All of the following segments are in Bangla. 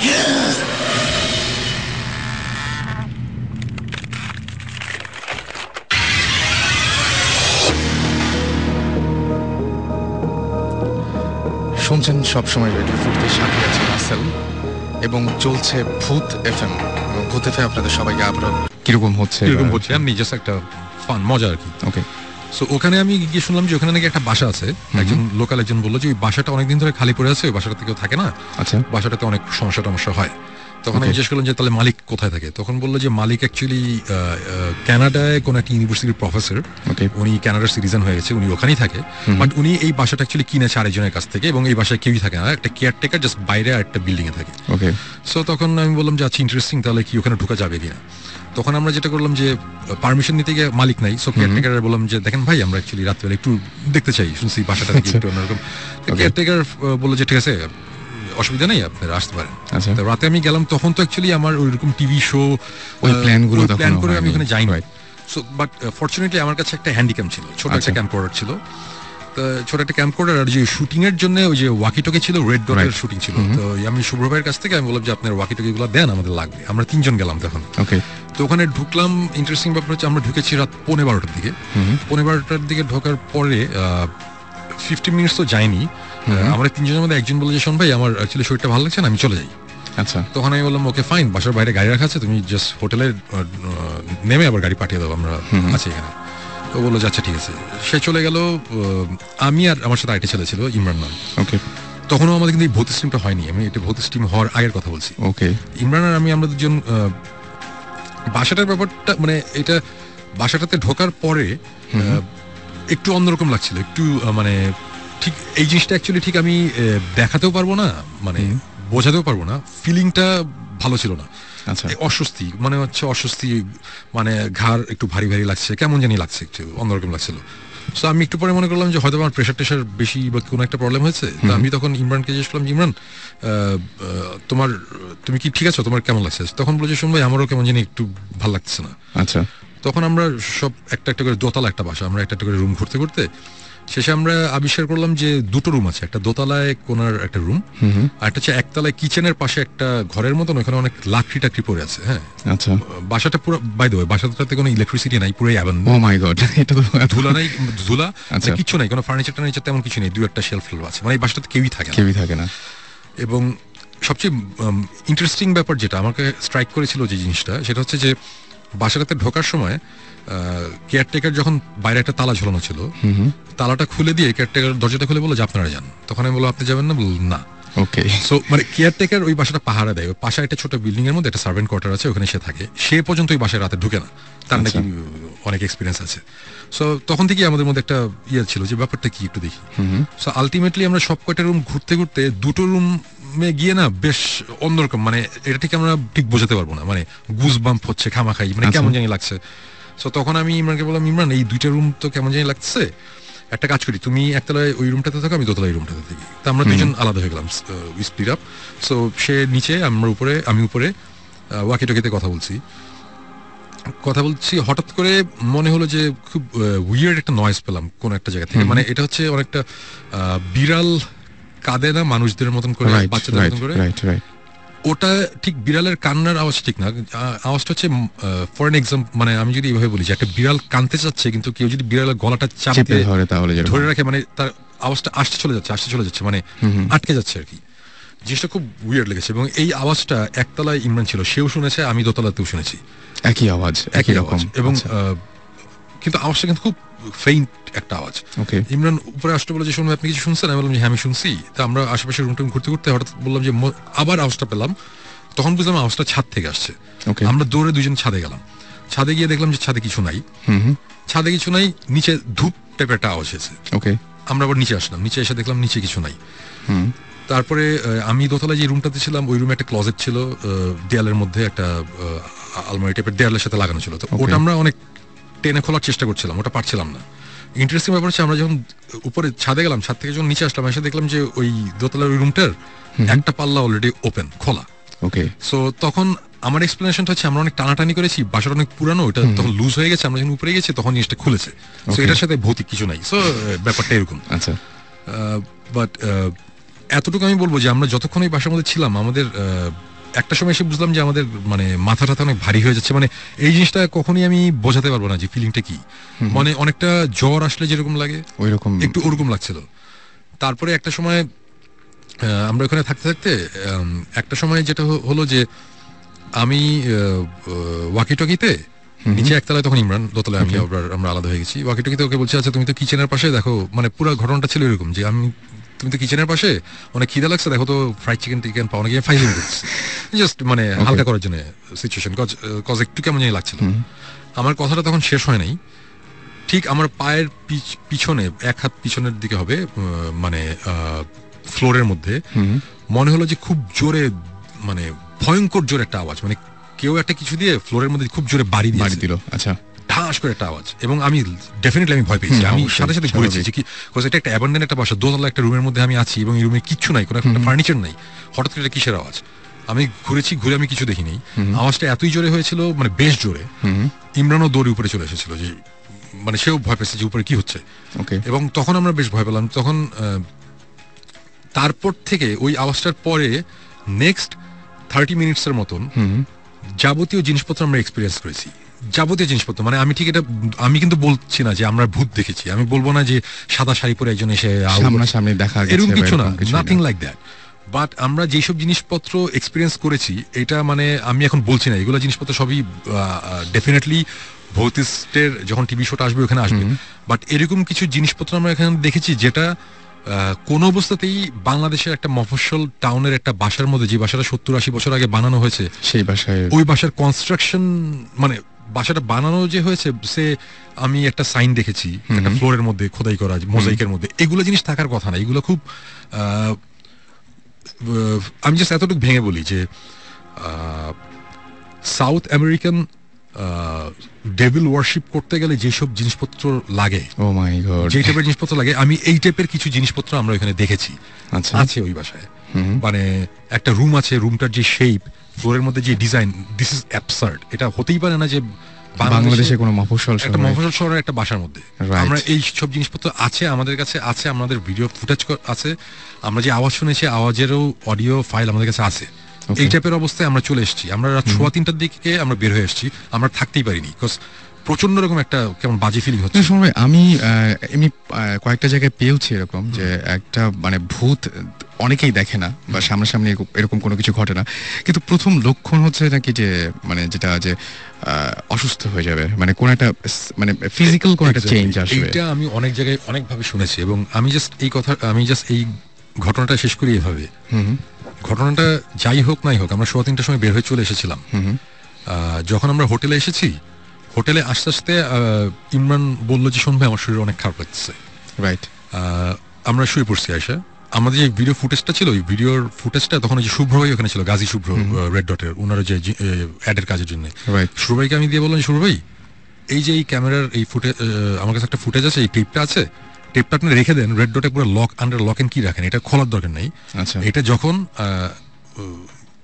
শুনছেন সবসময় রেডিও ফুটতে, সাথে আছে রাসেল এবং চলছে ভূত এফএম। ভূত এফএম আপনাদের সবাইকে আবার কিরকম হচ্ছে এমনি জাস্ট একটা ফান মজা আর কি। ওকে, সো ওখানে আমি গিয়ে শুনলাম যে ওখানে নাকি একটা বাসা আছে, একজন লোকাল একজন বললো যে ওই বাসাটা অনেকদিন ধরে খালি পড়ে আছে, ওই বাসাটাতে কেউ থাকে না। আচ্ছা, বাসাটাতে অনেক সমস্যা হয়। তখন আমি জিজ্ঞেস করলাম যে তাহলে মালিক কোথায় থাকে, তখন বললো যে মালিক অ্যাকচুয়ালি কানাডায় কোন একটা ইউনিভার্সিটির প্রফেসর, উনি কানাডার সিটিজেন হয়ে গেছে, উনি ওখানেই থাকে, বাট উনি এই বাসাটা অ্যাকচুয়ালি কিনেছে আরেকজনের কাছ থেকে, এবং এই বাসায় কেউই থাকে না, একটা কেয়ারটেকার জাস্ট বাইরে একটা বিল্ডিং এ থাকে। ওকে, সো তখন আমি বললাম যে আচ্ছা ইন্টারেস্টিং, তাহলে কি ওখানে ঢোকা যাবে কিনা। তখন আমরা যেটা করলাম যে পারমিশন নিতে গিয়ে মালিক নাই, সো কেয়ারটেকার বললাম যে দেখেন ভাই আমরা অ্যাকচুয়ালি রাত্রিবেলা একটু দেখতে চাই, শুনছি বাসাটা একটু অন্যরকম। কেয়ারটেকার বললো যে ঠিক আছে অসুবিধা নেই, আপনারা আসতে পারেন। রাতে আমি গেলাম, তখন তো অ্যাকচুয়ালি আমার ওইরকম টিভি শো ওই প্ল্যান করে আমি ওখানে যাইনি। সো বাট ফরচুনেটলি আমার কাছে একটা হ্যান্ডিক্যাম ছিল, ছোট একটা ক্যাম্পকর্ডার ছিল, ছোট একটা ক্যাম্পকর্ডার, আর যে শুটিং এর জন্য ওই যে ওয়াকিটকি ছিল, রেড ডটের শুটিং ছিল। তো আমি শুভ্র ভাইয়ের কাছ থেকে আমি বললাম যে আপনার ওয়াকিটকি গুলো দেন, আমাদের লাগবে। আমরা 3 জন গেলাম তখন। ওকে, তো ওখানে ঢুকলাম। ইন্টারেস্টিং ব্যাপার হচ্ছে আমরা ঢুকেছি রাত 12:15টার দিকে। 12:15টার দিকে ঢোকার পরে 50 মিনিটস তো যায়নি, আমরা 3 জনের মধ্যে একজন বলে যে শোন ভাই আমার অ্যাকচুয়ালি শরীরটা ভালো লাগছে না, আমি চলে যাই। আচ্ছা, তখন আমি বললাম ওকে ফাইন, বাসার বাইরে গাড়ি রাখা আছে, তুমি জাস্ট হোটেলে নেমে আবার গাড়ি পাঠিয়ে দাও, আমরা আছি এখানে। তো বললো যে আচ্ছা ঠিক আছে। সে চলে গেল। আমি আর আমার সাথে আরেকটা ছেলে ছিল, ইমরান নাম। ওকে, তখনও আমাদের কিন্তু এই ভূত স্টিমটা হয়নি, আমি এটা ভূত স্টিম হওয়ার আগের কথা বলছি। ওকে, ইমরান আর আমরা দুজন বাসাটার ব্যাপারটা মানে এটা বাসাটাতে ঢোকার পরে একটু অন্যরকম লাগছিল, একটু মানে ঠিক এই জিনিসটা অ্যাকচুয়ালি ঠিক আমি দেখাতেও পারবো না, মানে বোঝাতেও পারবো না, ফিলিংটা ভালো ছিল না। আচ্ছা, অস্বস্তি মানে হচ্ছে অস্বস্তি, মানে ঘাড় একটু ভারী ভারী লাগছে, কেমন জানি লাগছে, একটু অন্যরকম লাগছিল। সো আমি একটু পরে মনে করলাম যে হয়তো আমার প্রেশার টেশার বেশি বা কোনো একটা প্রবলেম হয়েছে। তো আমি তখন ইমরানকে জিজ্ঞেস করলাম, ইমরান তুমি কি ঠিক আছো, তোমার কেমন লাগছে? তখন বলছে শোন ভাই আমারও কেমন জানি একটু ভালো লাগছে না। আচ্ছা, তখন আমরা সব একটা একটা করে, দোতলা একটা বাসা, আমরা একটা একটা করে রুম ঘুরতে ঘুরতে শেষে আমরা আবিষ্কার করলাম যে 2টো রুম আছে, একটা দোতলায় কোনার একটা রুম, আর একটা হচ্ছে একতলায় কিচেনের পাশে একটা ঘরের মতন, ওখানে অনেক লাকড়ি টাকড়ি পড়ে আছে। হ্যাঁ, আচ্ছা, বাসাটা পুরো বাই দ্য ওয়ে, বাসাটাতে কোনো ইলেকট্রিসিটি নাই, পুরো অ্যাবান্ডন। ও মাই গড, এটা তো ধুলা নাই, ধুলা কিছু নাই, কোনো ফার্নিচার টার্নিচার তেমন কিছু নেই, 2-1টা শেলফ আছে, মানে এই বাসাটাতে কেউই থাকে না। এবং সবচেয়ে ইন্টারেস্টিং ব্যাপার যেটা আমাকে স্ট্রাইক করেছিল যে জিনিসটা, সেটা হচ্ছে যে বাসাটাতে ঢোকার সময় কেয়ারটেকার যখন বাইরে একটা তালা ঝোলানো ছিল, তালাটা খুলে দিয়ে কেয়ারটেকার দরজাটা খুলে বললো যে আপনারা যান। তখন আমি বললাম আপনি যাবেন না? বললাম না। ওকে, সো মানে কেয়ারটেকার ওই বাসাটা পাহারা দেয়, ওই পাশে একটা ছোট বিল্ডিং এর মধ্যে একটা সার্ভেন্ট কোয়ার্টার আছে, ওখানে সে থাকে, সে পর্যন্ত ওই বাসায় রাতে ঢুকে না, তার নাকি অনেক এক্সপিরিয়েন্স আছে। সো তখন থেকে আমাদের মধ্যে একটা ইয়ে ছিল যে ব্যাপারটা কি একটু দেখি। সো আলটিমেটলি আমরা সব কয়টা রুম ঘুরতে ঘুরতে 2টো রুমে গিয়ে না বেশ অন্যরকম, মানে এটা ঠিক আমরা ঠিক বোঝাতে পারবো না, মানে গুজ বাম্প হচ্ছে খামাখাই, মানে কেমন জানি লাগছে। সো তখন আমি ইমরানকে বললাম, ইমরান এই 2টা রুম তো কেমন জানি লাগছে, একটা কাজ করি, তুমি একতলায় ওই রুমটাতে থাকো, আমি দোতলায় রুমটাতে থাকি। তো আমরা 2জন আলাদা হয়ে গেলাম, উই স্প্লিট আপ। সো সে নিচে, আমরা উপরে, আমি উপরে ওয়াকিটকিতে কথা বলছি। হঠাৎ করে মনে হলো যে খুব উইয়ার্ড একটা নয়েজ পেলাম কোন একটা জায়গা থেকে, মানে এটা হচ্ছে অনেকটা বিড়াল কাঁদে না মানুষদের মতন করে, বাচ্চাদের মতন করে, ওটা ঠিক বিড়ালের কান্নার আওয়াজ ঠিক না, আওয়াজটা হচ্ছে ফর এন এক্সাম্পল, মানে আমি যদি এইভাবে বলি যে একটা বিড়াল কাঁদতে চাচ্ছে, কিন্তু কেউ যদি বিড়ালের গলাটা চাপে ধরে রাখে, মানে তার আওয়াজটা আসতে চলে যাচ্ছে, মানে আটকে যাচ্ছে আর কি। জিনিসটা খুব উইয়ার্ড লেগেছে। এবং এই আওয়াজটা একতলায় ইমরান ছিল, সেও শুনেছে, আমি দোতলাতেও শুনেছি একই আওয়াজ। এবং কিন্তু আওয়াজটা কিন্তু খুব ফেইন্ট একটা আওয়াজ। ইমরান উপরে আসতে বলে যে শুনবে, আপনি কিছু শুনছেন? আমি বললাম যে হ্যাঁ আমি শুনছি। তা আমরা আশেপাশে রুমটা ঘুরতে ঘুরতে হঠাৎ বললাম যে আবার আওয়াজটা পেলাম, তখন বুঝলাম আওয়াজটা ছাদ থেকে আসছে। আমরা দৌড়ে 2জন ছাদে গেলাম, ছাদে গিয়ে দেখলাম যে ছাদে কিছু নাই, নিচে ধূপ টাইপের একটা আওয়াজ হয়েছে। আমরা আবার নিচে আসলাম, নিচে এসে দেখলাম নিচে কিছু নাই। তারপরে আমি দোতলায় যে রুমটাতে ছিলাম, ওই রুমে একটা ক্লোজেট ছিল, দেয়ালের মধ্যে একটা আলমারি টাইপের দেয়ালের সাথে লাগানো ছিল। তো ওটা আমরা অনেক টেনে খোলার চেষ্টা করছিলাম, ওটা পারছিলাম না। ইন্টারেস্টিং ব্যাপার হচ্ছে আমরা যখন উপরে ছাদে গেলাম, ছাদ থেকে যখন নিচে আসলাম, এসে দেখলাম যে ওই দোতলার ওই রুমটার একটা পাল্লা অলরেডি ওপেন, খোলা। সো তখন আমার এক্সপ্লেনেশনটা হচ্ছে আমরা অনেক টানাটানি করেছি, বাসাটা অনেক পুরানো, ওটা তখন লুজ হয়ে গেছে, আমরা যখন উপরে গেছি তখন জিনিসটা খুলেছে। সো এটার সাথে ভৌতিক কিছু নাই। সো ব্যাপারটা এরকম। আচ্ছা, বাট এতটুকু আমি বলবো যে আমরা যতক্ষণ এই বাসার মধ্যে ছিলাম, আমাদের একটা সময় এসে বুঝলাম যে আমাদের মানে মাথা টাথা অনেক ভারী হয়ে যাচ্ছে, মানে এই জিনিসটা কখনই আমি বোঝাতে পারবো না যে ফিলিংটা কি, মানে অনেকটা জ্বর আসলে যেরকম লাগে ওইরকম একটু ওরকম লাগছিল। তারপরে একটা সময় আমরা ওখানে থাকতে থাকতে একটা সময় যেটা হলো যে আমি ওয়াকিটকিতে নিচে একতলায়, তখন ইমরান দোতলায়, আমি আমরা আলাদা হয়ে গেছি। ওয়াকিটকিতে ওকে বলছে আচ্ছা তুমি তো কিচেনের পাশে দেখো, মানে পুরো ঘটনাটা ছিল এরকম যে তুমি তো কিচেনের পাশে অনেক খিদা লাগছে, দেখো তো ফ্রাইড চিকেন টিকেন পাওয়া গিয়ে ফাইলিং করছে, জাস্ট মানে হালকা করার জন্য সিচুয়েশন, কজ একটু কেমন জানি লাগছিল। আমার কথাটা তখন শেষ হয় নাই, ঠিক আমার পায়ের পিছনে, এক হাত পিছনের দিকে হবে, মানে ফ্লোরের মধ্যে মনে হলো যে খুব জোরে, মানে ভয়ঙ্কর জোরে একটা আওয়াজ, মানে কেউ একটা কিছু দিয়ে ফ্লোরের মধ্যে খুব জোরে বাড়ি দিল। আচ্ছা, ঢাস করে একটা আওয়াজ, এবং আমি ডেফিনেটলি আমি ভয় পেয়েছি। আমি সাথে সাথে ঘুরেছি যে কি, এটা একটা অ্যাবান্ডেন একটা বাসা, দোতলা একটা রুমের মধ্যে আমি আছি এবং এই রুমে কিচ্ছু নাই, কোনো একটা ফার্নিচার নাই, হঠাৎ করে এটা কিসের আওয়াজ? আমি ঘুরে আমি কিছু দেখিনি। আওয়াজটা এতই জোরে হয়েছিল, মানে বেশ জোরে। ইমরানও দৌড়ে উপরে চলে এসেছিল, যে মানে সেও ভয় পেয়েছে যে উপরে কি হচ্ছে, এবং তখন আমরা বেশ ভয় পেলাম। তখন তারপর থেকে ওই আওয়াজটার পরে নেক্সট 30 মিনিটসের মতন যাবতীয় জিনিসপত্র আমরা এক্সপিরিয়েন্স করেছি, যাবতীয় জিনিসপত্র, মানে আমি ঠিক এটা, আমি কিন্তু বলছি না যে আমরা ভূত দেখেছি, আমি বলবো না যে সাদা শাড়ি পরে একজন এসে সামনাসামনি দেখা গেছে, এরকম কিছু না, নাথিং লাইক দ্যাট। বাট আমরা যেসব জিনিসপত্র এক্সপিরিয়েন্স করেছি, এটা মানে আমি এখন বলছি না, এগুলো জিনিসপত্র সবই ডেফিনেটলি ভৌতিস্টের যখন টিভি শোটা আসবে ওখানে আসবে, বাট এরকম কিছু জিনিসপত্র আমরা এখানে দেখেছি যেটা কোন অবস্থাতেই বাংলাদেশের একটা মফস্বল টাউনের একটা বাসার মধ্যে, যে বাসাটা 70-80 বছর আগে বানানো হয়েছে, সেই বাসায়, ওই বাসার কনস্ট্রাকশন, মানে বাসাটা বানানো যে হয়েছে, সে আমি একটা সাইন দেখেছি একটা ফ্লোরের মধ্যে খোদাই করা মোজাইকের মধ্যে, এগুলো জিনিস থাকার কথা না। এগুলো খুব আমি জাস্ট এতটুকু ভেঙে বলি যে সাউথ আমেরিকান ডেভিল ওয়ার্শিপ করতে গেলে যেসব জিনিসপত্র লাগে, ও মাই গড, যে টাইপের জিনিসপত্র লাগে, আমি এই টাইপের কিছু জিনিসপত্র আমরা এখানে দেখেছি, আছে ওই বাসায়। মানে একটা রুম আছে, রুমটার যে শেপ, ফ্লোরের মধ্যে যে ডিজাইন, দিস ইজ অ্যাবসার্ড। এটা হতেই পারে না যে বাংলাদেশে কোনো মফস্বল শহরের একটা বাসার মধ্যে আমরা এই সব জিনিসপত্র আছে, আমাদের কাছে আছে, আমাদের ভিডিও ফুটেজ আছে, আমরা যে আওয়াজ শুনেছি আওয়াজেরও অডিও ফাইল আমাদের কাছে আছে। এই টাইপের অবস্থায় আমরা চলে এসেছি, আমরা রাত 3:15টার দিকে আমরা বের হয়ে এসেছি, আমরা থাকতেই পারিনি, বিকজ প্রচন্ড রকম একটা কেমন বাজে ফিলিং হচ্ছে। আমি এমনি কয়েকটা জায়গায় পেয়েছি এরকম যে একটা মানে ভূত অনেকেই দেখে না বা সামনাসামনি এরকম কোনো কিছু ঘটে না, কিন্তু প্রথম লক্ষণ হচ্ছে নাকি যে মানে যেটা যে অসুস্থ হয়ে যাবে, মানে কোন একটা মানে ফিজিক্যাল কোন একটা চেঞ্জ আসবে। এটা আমি অনেক জায়গায় অনেকভাবে শুনেছি, এবং আমি জাস্ট এই ঘটনাটা শেষ করি এভাবে। ঘটনাটা যাই হোক নাই হোক, আমরা 3:15টার সময় বের হয়ে চলে এসেছিলাম। যখন আমরা হোটেলে এসেছি, হোটেলে আস্তে আস্তে ইমরান বললো যে শোন ভাই আমার শরীর অনেক খারাপ লাগছে, রাইট। আমরা শুয়ে পড়ছি আয়সা, আমাদের যে ভিডিও ফুটেজটা ছিল, ওই ভিডিওর ফুটেজটা তখন ওই যে শুভ্র ভাই ওখানে ছিল, গাজী শুভ্র, রেড ডটের, ওনারা যে অ্যাডের কাজের জন্য, শুভ্র ভাইকে আমি দিয়ে বললাম শুভ্র ভাই এই যে এই ক্যামেরার এই ফুটেজ, আমার কাছে একটা ফুটেজ আছে, এই টেপটা আছে, টেপটা আপনি রেখে দেন, রেড ডটে পুরো লক আন্ডার লক এন্ড কি রাখেন, এটা খোলার দরকার নেই। আচ্ছা, এটা যখন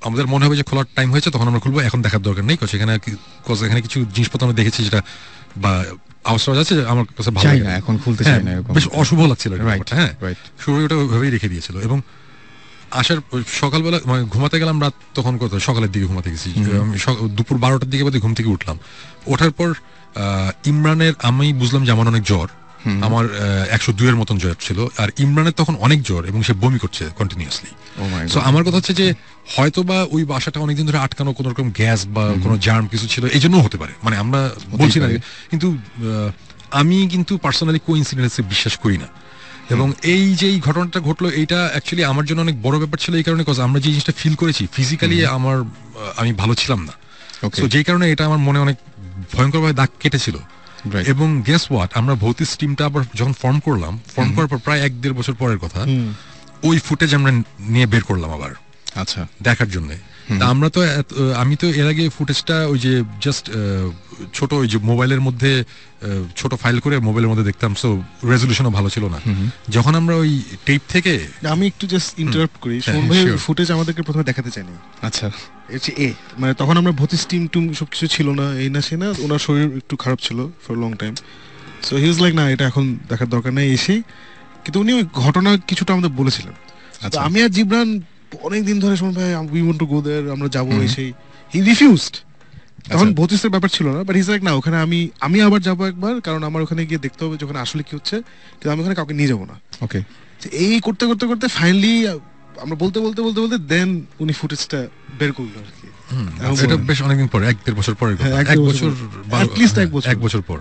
আমাদের মনে হবে যে খোলার টাইম হয়েছে তখন আমরা খুলবো, এখন দেখার দরকার নেই, এখানে কিছু জিনিসপত্র আমরা দেখেছি যেটা বা আওয়াজ আছে আমার কাছে ভালো লাগে না, এখন খুলতে চাই না, এরকম বেশ অশুভ লাগছিল, হ্যাঁ, শুরু ওটা ওইভাবেই রেখে দিয়েছিল। এবং আসার সকালবেলা মানে ঘুমাতে গেলাম রাত তখন কত সকালের দিকে ঘুমাতে গেছি, আমি দুপুর 12টার দিকে বোধহয় ঘুম থেকে উঠলাম। ওঠার পর ইমরানের, আমি বুঝলাম যে আমার অনেক জ্বর, আমার 102-এর মতন জ্বর ছিল, আর ইমরানের তখন অনেক জ্বর এবং সে বমি করছে কন্টিনিউয়াসলি। সো আমার কথা হচ্ছে যে হয়তো বা ওই বাসাটা অনেকদিন ধরে আটকানো, কোন রকম গ্যাস বা কোনো জার্ম কিছু ছিল, এই জন্য হতে পারে, মানে আমরা বলছি না, কিন্তু আমি কিন্তু পার্সোনালি কোইন্সিডেন্সে বিশ্বাস করি না। এবং এই যে এই ঘটনাটা ঘটলো, এইটা অ্যাকচুয়ালি আমার জন্য অনেক বড় ব্যাপার ছিল, এই কারণে আমরা যে জিনিসটা ফিল করেছি ফিজিক্যালি আমি ভালো ছিলাম না, তো যেই কারণে এটা আমার মনে অনেক ভয়ঙ্করভাবে দাগ কেটেছিল। এবং গেস হোয়াট, আমরা ভৌতিক টিমটা আবার যখন ফর্ম করার পর প্রায় 1-1.5 বছর পরের কথা, ওই ফুটেজ আমরা নিয়ে বের করলাম আবার, আচ্ছা, দেখার জন্য। আমি তো এর আগে ফুটেজটা ওই যে জাস্ট ছোট ওই যে মোবাইলের মধ্যে ছোট ফাইল করে মোবাইলের মধ্যে দেখতাম, সো রেজলিউশনও ভালো ছিল না। যখন আমরা ওই টেপ থেকে, আমি একটু জাস্ট ইন্টারাপ্ট করি, ফুটেজ আমাদেরকে প্রথমে দেখাতে চাইনি, আচ্ছা, মানে তখন আমরা ভৌতিক টিম সবকিছু ছিল না, এই না সে না, ওনার শরীর একটু খারাপ ছিল for long time, so he was like না এটা এখন দেখার দরকার নেই এসে, কিন্তু উনি ওই ঘটনা কিছুটা আমাদের বলেছিলেন। আমি আর জিবরান অনেকদিন ধরে শোন ভাই উই ওয়ান্ট টু গো দেয়ার, আমরা যাবো সেই, হি রিফিউজড। তখন ভতিসের ব্যাপার ছিল না, বাট হিজ লাইক না ওখানে আমি আবার যাবো একবার, কারণ আমার ওখানে গিয়ে দেখতে হবে যখন আসলে কি হচ্ছে, কিন্তু আমি ওখানে কাউকে নিয়ে যাবো না। ওকে, এই করতে করতে করতে ফাইনালি আমরা বলতে বলতে বলতে বলতে দেন উনি ফুটেজটা বের করলো আর কি। এটা বেশ অনেকদিন পর, 1-1.5 বছর পরে, 1 বছর, 1 বছর পর।